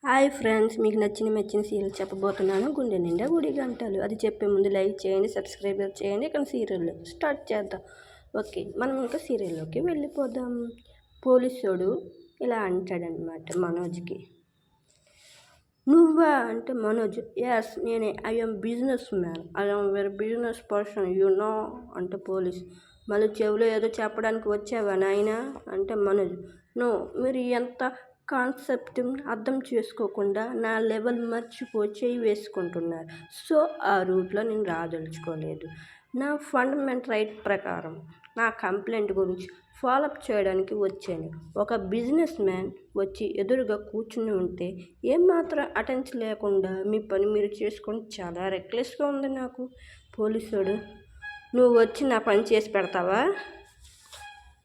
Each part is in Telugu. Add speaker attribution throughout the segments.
Speaker 1: హాయ్ ఫ్రెండ్స్, మీకు నచ్చిన సీరియల్ చెప్పబోతున్నాను. గుండె నిండా గుడి గంటలు. అది చెప్పే ముందు లైక్ చేయండి, సబ్స్క్రైబ్ చేయండి. ఇక్కడ సీరియల్ స్టార్ట్ చేద్దాం. ఓకే, మనం ఇంకా సీరియల్లోకి వెళ్ళిపోదాం. పోలీసుడు ఇలా అంటాడనమాట మనోజ్కి. నువ్వా అంటే మనోజ్, ఎస్ నేనే, I'm business man, I'm very business person no అంటే పోలీస్. మళ్ళీ చెవిలో ఏదో చెప్పడానికి వచ్చావా నాయనా అంటే మనోజ్, నో, మీరు ఎంత కాన్సెప్ట్ అర్థం చేసుకోకుండా నా లెవెల్ చేయి వేసుకుంటున్నారు. సో ఆ రూట్లో నేను రాదలుచుకోలేదు. నా ఫండమెంటల్ రైట్ ప్రకారం నా కంప్లైంట్ గురించి ఫాలోఅప్ చేయడానికి వచ్చాను. ఒక బిజినెస్ మ్యాన్ వచ్చి ఎదురుగా కూర్చుని ఉంటే ఏమాత్రం అటెన్స్ లేకుండా మీ పని మీరు చేసుకొని చాలా రెక్లెస్గా ఉంది నాకు. పోలీసుడు, నువ్వు వచ్చి నా పని చేసి పెడతావా?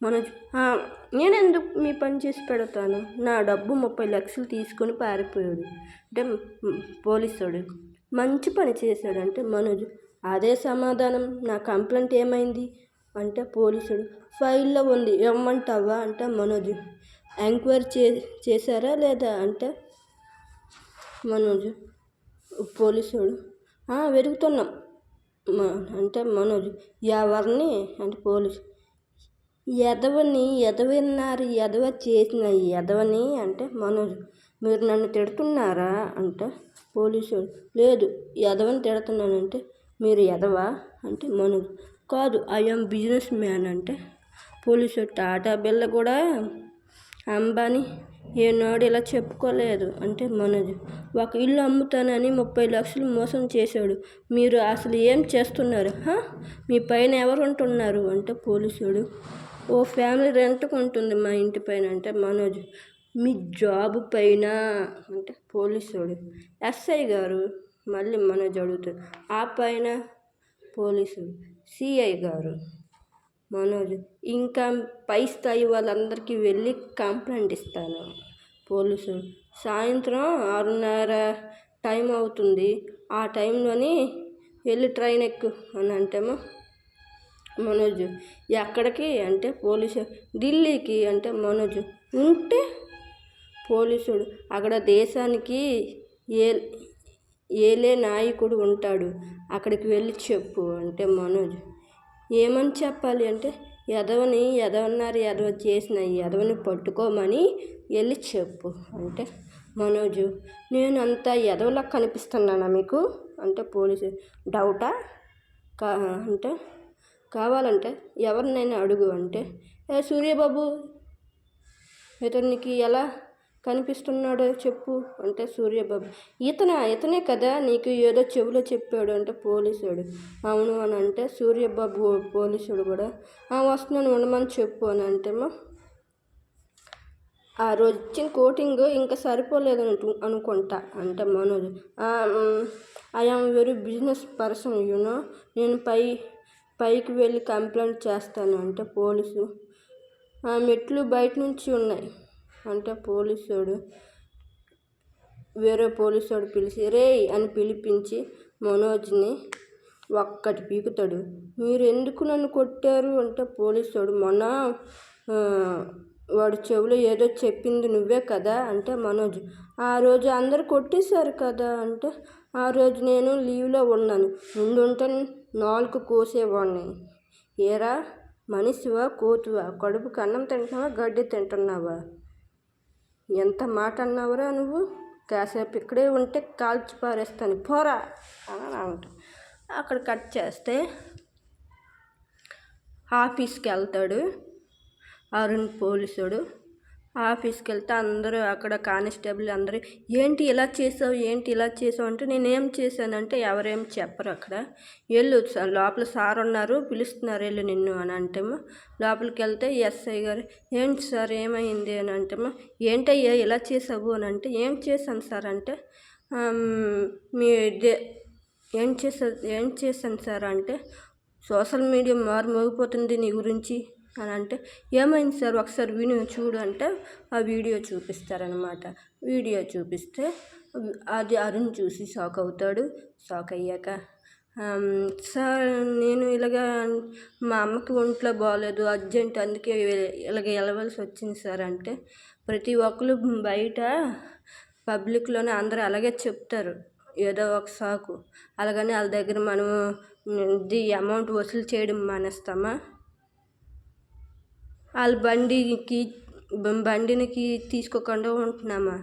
Speaker 1: మనోజ్, నేనెందుకు మీ పని చేసి పెడతాను? నా డబ్బు 30 లక్షలు తీసుకొని పారిపోయాడు అంటే పోలీసుడు. మంచి పని చేశాడు అంటే మనోజ్. అదే సమాధానం. నా కంప్లైంట్ ఏమైంది అంటే పోలీసుడు. ఫైల్లో ఉంది, ఇవ్వమంటావా అంటే మనోజ్. ఎంక్వైరీ చేశారా లేదా అంటే మనోజ్. పోలీసుడు, వెతుకుతున్నాం అంటే మనోజ్. ఎవరిని అంటే పోలీసు. ఎదవని ఎదవన్నారు, ఎదవ చేసిన ఎదవని అంటే మనోజ్. మీరు నన్ను తిడుతున్నారా అంటే పోలీసుడు. లేదు, ఎదవని తిడుతున్నానంటే మీరు ఎదవా అంటే మనోజ్. కాదు, ఐఎమ్ బిజినెస్ మ్యాన్ అంటే పోలీసుడు. టాటా బిల్ల కూడా అంబానీ ఏనాడు ఇలా చెప్పుకోలేదు అంటే మనోజ్. ఒక ఇల్లు అమ్ముతానని 30 లక్షలు మోసం చేశాడు. మీరు అసలు ఏం చేస్తున్నారు? మీ పైన ఎవరు ఉంటున్నారు అంటే పోలీసుడు. ఓ ఫ్యామిలీ రెంట్కు ఉంటుంది మా ఇంటి పైన అంటే మనోజ్. మీ జాబ్ పైన అంటే పోలీసుడు. ఎస్ఐ గారు మళ్ళీ మనోజ్ అడుగుతాడు. ఆ పైన పోలీసుడు. సిఐ గారు. మనోజ్, ఇంకా పై స్థాయి వాళ్ళందరికీ వెళ్ళి కంప్లైంట్ ఇస్తాను. పోలీసుడు. సాయంత్రం 6:30 టైం అవుతుంది, ఆ టైంలోని వెళ్ళి ట్రైన్ ఎక్కు అని అంటేమో మనోజ్. ఎక్కడికి అంటే పోలీసు. ఢిల్లీకి అంటే మనోజ్. ఉంటే పోలీసుడు. అక్కడ దేశానికి ఏలే నాయకుడు ఉంటాడు, అక్కడికి వెళ్ళి చెప్పు అంటే మనోజ్. ఏమని చెప్పాలి అంటే ఎదవని ఎదవన్నారు, ఎదవ చేసిన ఎదవని పట్టుకోమని వెళ్ళి చెప్పు అంటే మనోజ్. నేను అంత ఎదవలా కనిపిస్తున్నానా మీకు అంటే పోలీసు. డౌటా అంటే కావాలంటే ఎవరినైనా అడుగు అంటే సూర్యబాబు ఇతనికి ఎలా కనిపిస్తున్నాడో చెప్పు అంటే సూర్యబాబు. ఇతనే కదా నీకు ఏదో చెవిలో చెప్పాడు అంటే పోలీసుడు. అవును అని అంటే సూర్యబాబు. పోలీసుడు కూడా వస్తున్నాను ఉండమని చెప్పు అని అంటేమో ఆ రోజు ఇచ్చిన కోటింగ్ ఇంకా సరిపోలేదు అనుకుంటా అంటే Manoj. I am very business person నేను పైకి వెళ్ళి కంప్లైంట్ చేస్తాను అంటే పోలీసు. మెట్లు బయట నుంచి ఉన్నాయి అంటే పోలీసుడు. వేరే పోలీసుడు పిలిచి రేయ్ అని పిలిపించి మనోజ్ని ఒక్కటి పీకుతాడు. మీరు ఎందుకు నన్ను కొట్టారు అంటే పోలీసుడు. మొన్న వాడు చెవిలో ఏదో చెప్పింది నువ్వే కదా అంటే మనోజ్. ఆ రోజు అందరు కొట్టేశారు కదా అంటే ఆ రోజు నేను లీవ్లో ఉన్నాను, ముందుంటే 4 కోసేవాడిని. ఏరా మనిషివా కోతువా? కడుపుకి అన్నం తింటున్నావా, గడ్డి తింటున్నావా? ఎంత మాట అన్నావురా నువ్వు? కాసేపు ఇక్కడే ఉంటే కాల్చి పారేస్తాను, పోరా అని అంటాడు. అక్కడ కట్ చేస్తే ఆఫీస్కి వెళ్తాడు అరుణ్. పోలీసుడు ఆఫీస్కి వెళ్తే అందరూ అక్కడ కానిస్టేబుల్ అందరూ ఏంటి ఇలా చేసావు అంటే నేనేం చేశానంటే ఎవరేం చెప్పరు. అక్కడ వెళ్ళు, లోపల సార్ ఉన్నారు పిలుస్తున్నారు, వెళ్ళు నిన్ను అని అంటేమో లోపలికి వెళ్తే ఎస్ఐ గారు ఏంటి సార్ ఏమైంది అని అంటేమో ఏంటయ్యా ఇలా చేసావు అని అంటే ఏం చేశాను సార్ అంటే మీ ఏం చేశాను సార్ అంటే సోషల్ మీడియా మోగిపోతుంది నీ గురించి అని అంటే ఏమైంది సార్ ఒకసారి వీడియో చూడు అంటే ఆ వీడియో చూపిస్తారనమాట. వీడియో చూపిస్తే అది అరుణ్ చూసి షాక్ అవుతాడు. షాక్ అయ్యాక సార్ నేను ఇలాగా మా అమ్మకి ఒంట్లో బాగాలేదు అర్జెంట్, అందుకే ఇలాగ వెళ్ళవలసి వచ్చింది సార్ అంటే ప్రతి ఒక్కరు బయట పబ్లిక్లోనే అందరూ అలాగే చెప్తారు, ఏదో ఒక సాకు. అలాగని వాళ్ళ దగ్గర మనము అమౌంట్ వసూలు చేయడం మానేస్తామా? వాళ్ళ బండికి తీసుకోకుండా ఉంటున్నామా?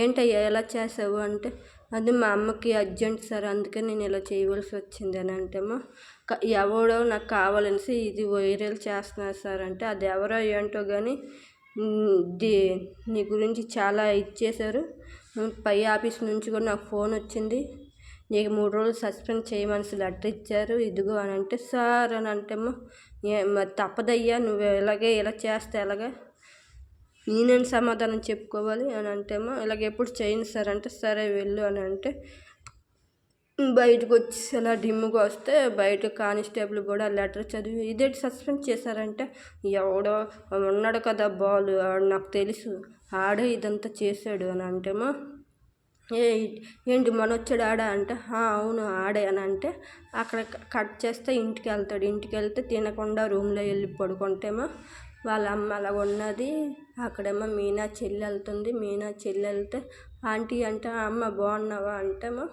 Speaker 1: ఏంటయ్యా ఎలా చేసావు అంటే, అది మా అమ్మకి అర్జెంట్ సార్, అందుకే నేను ఇలా చేయవలసి వచ్చింది అని అంటేమో, ఎవడో నాకు కావాలనేసి ఇది వైరల్ చేస్తున్నారు సార్ అంటే, అది ఎవరో ఏంటో కానీ నీ గురించి చాలా ఇచ్చేశారు. పై ఆఫీస్ నుంచి కూడా నాకు ఫోన్ వచ్చింది, నీకు 3 రోజులు సస్పెండ్ చేయమని లెటర్ ఇచ్చారు, ఇదిగో అని అంటే, సార్ అని అంటేమో మరి తప్పదయ్యా, నువ్వు ఇలా చేస్తే ఎలాగా, నేనేం సమాధానం చెప్పుకోవాలి అని అంటేమో, ఇలాగ ఎప్పుడు చేయను సార్ అంటే, సరే వెళ్ళు అని అంటే బయటకు వచ్చి అలా డిమ్ముగా వస్తే బయట కానిస్టేబుల్ కూడా లెటర్ చదివి ఇదేంటి సస్పెండ్ చేశారంటే, ఎవడో ఉన్నాడు కదా బాలు, నాకు తెలుసు ఆడే ఇదంతా చేశాడు అని అంటేమో, ఏంటి మన వచ్చాడు ఆడ అంటే, అవును ఆడే అని అంటే, అక్కడ కట్ చేస్తే ఇంటికి వెళ్తాడు. ఇంటికి వెళ్తే తినకుండా రూమ్లో వెళ్ళి పడుకుంటేమో వాళ్ళ అమ్మ అలా ఉన్నది. అక్కడేమో మీనా చెల్లి వెళ్తుంది. మీనా చెల్లి వెళ్తే ఆంటీ అంటే, అమ్మ బాగున్నావా అంటేమో,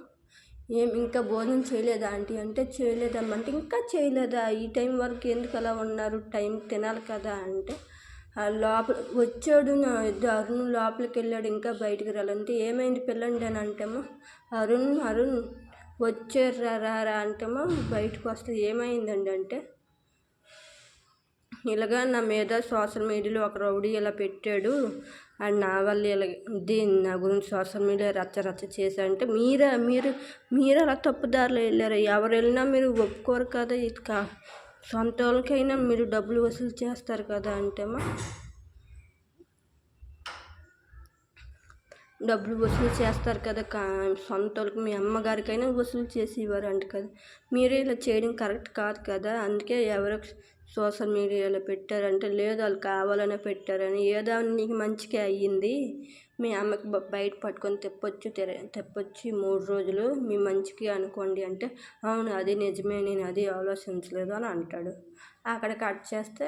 Speaker 1: ఇంకా భోజనం చేయలేదా ఆంటీ అంటే, చేయలేదమ్మ అంటే, ఇంకా చేయలేదా, ఈ టైం వరకు ఎందుకు అలా ఉన్నారు, టైం తినాలి కదా అంటే, లోపల వచ్చాడు నా అరుణ్ లోపలికి వెళ్ళాడు, ఇంకా బయటికి రాలంటే, ఏమైంది పిల్లండి అని అంటేమో, అరుణ్ వచ్చారు రా అంటేమో బయటకు వస్తే, ఏమైందండి అంటే, ఇలాగా నా మీద సోషల్ మీడియాలో ఒక రౌడీ ఇలా పెట్టాడు, అండ్ నా వల్ల ఇలా నా గురించి సోషల్ మీడియా రచ్చ చేశారంటే, మీరు అలా తప్పుదారిలో వెళ్ళారు, ఎవరు వెళ్ళినా మీరు ఒప్పుకోరు కదా, ఇది సొంత వాళ్ళకైనా మీరు డబ్బులు వసూలు చేస్తారు కదా అంటేమో, డబ్బులు వసూలు చేస్తారు కదా, సొంత వాళ్ళకి మీ అమ్మగారికైనా వసూలు చేసి ఇవ్వరు అంట కదా, మీరే ఇలా చేయడం కరెక్ట్ కాదు కదా, అందుకే ఎవరో సోషల్ మీడియాలో పెట్టారంటే, లేదు వాళ్ళు కావాలనే పెట్టారని, ఏదో నీకు మంచిగా అయ్యింది, మీ అమ్మకి బయట పట్టుకొని తెప్పొచ్చి 3 రోజులు మీ మంచికి అనుకోండి అంటే, అవును అది నిజమే, నేను అది ఆలోచించలేదు అని అంటాడు. అక్కడ కట్ చేస్తే,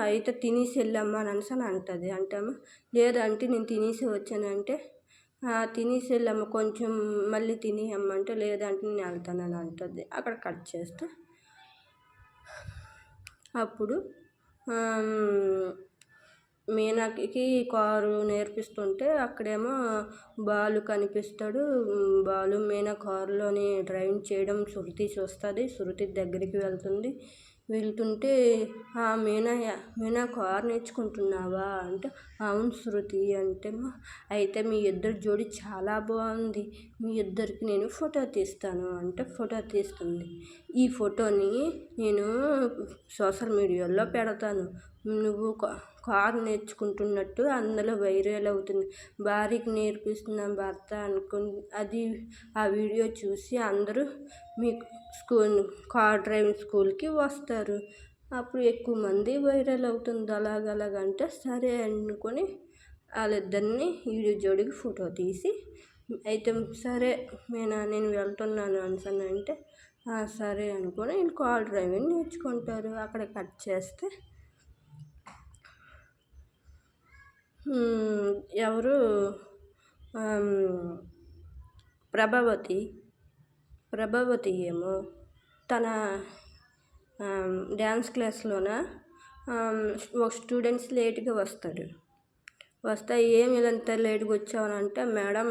Speaker 1: అయితే తినేసి వెళ్ళమ్మా అని అంటుంది. అంటాము, లేదంటే నేను తినేసి వచ్చానంటే, తినేసి వెళ్ళమ్మ కొంచెం మళ్ళీ తినేయమ్మ అంటే, లేదంటే నేను వెళ్తానని అంటుంది. అక్కడ కట్ చేస్తే అప్పుడు మీనాకి కారు నేర్పిస్తుంటే అక్కడేమో బాలు కనిపిస్తాడు. బాలు మీనా కారులోని డ్రైవింగ్ చేయడం శృతి చూస్తుంది. శృతి దగ్గరికి వెళ్తుంటే, మీనా కారు నేర్చుకుంటున్నావా అంటే, అవును శృతి అంటే, అయితే మీ ఇద్దరు జోడి చాలా బాగుంది, మీ ఇద్దరికి నేను ఫోటో తీస్తాను అంటే, ఫోటో తీస్తుంది. ఈ ఫోటోని నేను సోషల్ మీడియాలో పెడతాను, నువ్వు కారు నేర్చుకుంటున్నట్టు అందులో వైరల్ అవుతుంది, భార్యకి నేర్పిస్తున్న భర్త అది ఆ వీడియో చూసి అందరూ మీ కార్ డ్రైవింగ్ స్కూల్కి వస్తారు, అప్పుడు ఎక్కువ మంది వైరల్ అవుతుంది అలాగంటే, సరే అనుకొని వాళ్ళిద్దరిని వీడియో జోడికి ఫోటో తీసి, అయితే సరే నేను వెళ్తున్నాను అంటే, సరే అనుకొని వీళ్ళు కార్ డ్రైవింగ్ నేర్చుకుంటారు. అక్కడ కట్ చేస్తే ఎవరు ప్రభావతి ఏమో తన డ్యాన్స్ క్లాస్లోన ఒక స్టూడెంట్స్ లేట్గా వస్తే ఏమి ఇదంతా లేట్గా వచ్చావని అంటే, మేడం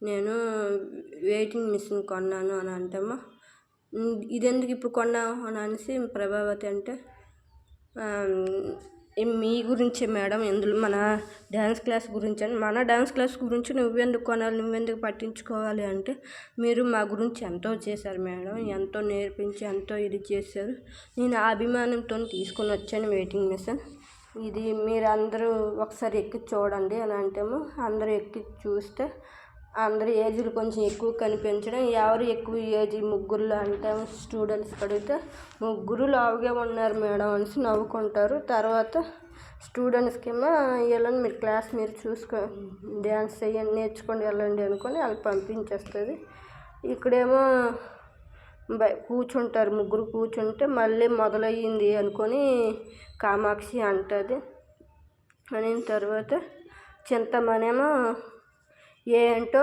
Speaker 1: నేను వెయిటింగ్ మిషన్ కొన్నాను అని అంటేమో, ఇదెందుకు ఇప్పుడు కొన్నావు అని అనేసి ప్రభావతి అంటే, మీ గురించే మేడం, ఇందులో మన డ్యాన్స్ క్లాస్ గురించి అని, మన డ్యాన్స్ క్లాస్ గురించి నువ్వెందుకు కొనాలి, నువ్వెందుకు పట్టించుకోవాలి అంటే, మీరు మా గురించి ఎంతో చేశారు మేడం, ఎంతో నేర్పించి ఎంతో ఇది చేశారు, నేను అభిమానంతో తీసుకొని వచ్చాను వెయిటింగ్ మిషన్, ఇది మీరు అందరూ ఒకసారి ఎక్కి చూడండి అని అంటేమో, అందరూ ఎక్కి చూస్తే అందరి ఏజ్లు కొంచెం ఎక్కువ కనిపించడం, ఎవరు ఎక్కువ ఏజ్ ముగ్గురులో అంటే స్టూడెంట్స్ అడిగితే ముగ్గురు లావుగా ఉన్నారు మేడం అనేసి నవ్వుకుంటారు. తర్వాత స్టూడెంట్స్కి ఏమో వెళ్ళండి మీరు క్లాస్ మీరు డ్యాన్స్ చేయండి నేర్చుకోండి వెళ్ళండి అనుకొని వాళ్ళు పంపించేస్తుంది. ఇక్కడేమో కూర్చుంటారు, ముగ్గురు కూర్చుంటే మళ్ళీ మొదలయ్యింది అనుకొని కామాక్షి అంటుంది. అయిన తర్వాత చింతమనేమో ఏంటో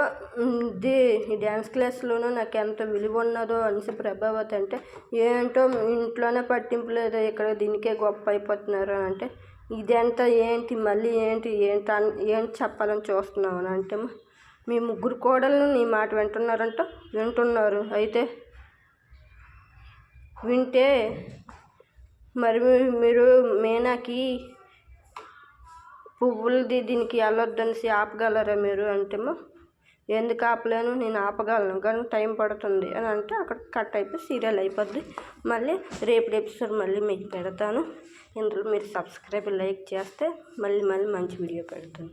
Speaker 1: ఈ డ్యాన్స్ క్లాస్లోనూ నాకు ఎంత విలువ ఉన్నదో అనేసి ప్రభావతి అంటే ఏంటో ఇంట్లోనే పట్టింపు లేదు, ఇక్కడ దీనికే గొప్ప అయిపోతున్నారు అని అంటే ఇదంతా ఏంటి మళ్ళీ ఏంటి చెప్పాలని చూస్తున్నావు అని అంటే మీ ముగ్గురు కోడళ్ళు నీ మాట వింటున్నారంట. వింటున్నారు అయితే వింటే మరి మీరు మీనాకి పువ్వులది దీనికి వెళ్ళొద్దనేసి ఆపగలరా మీరు అంటేమో ఎందుకు ఆపలేను, నేను ఆపగలను కానీ టైం పడుతుంది అని అంటే అక్కడ కట్ అయిపోయి సీరియల్ అయిపోద్ది. మళ్ళీ రేపు ఎపిసోడ్ మళ్ళీ మీకు పెడతాను. ఇందులో మీరు సబ్స్క్రైబ్ లైక్ చేస్తే మళ్ళీ మంచి వీడియో పెడతాను.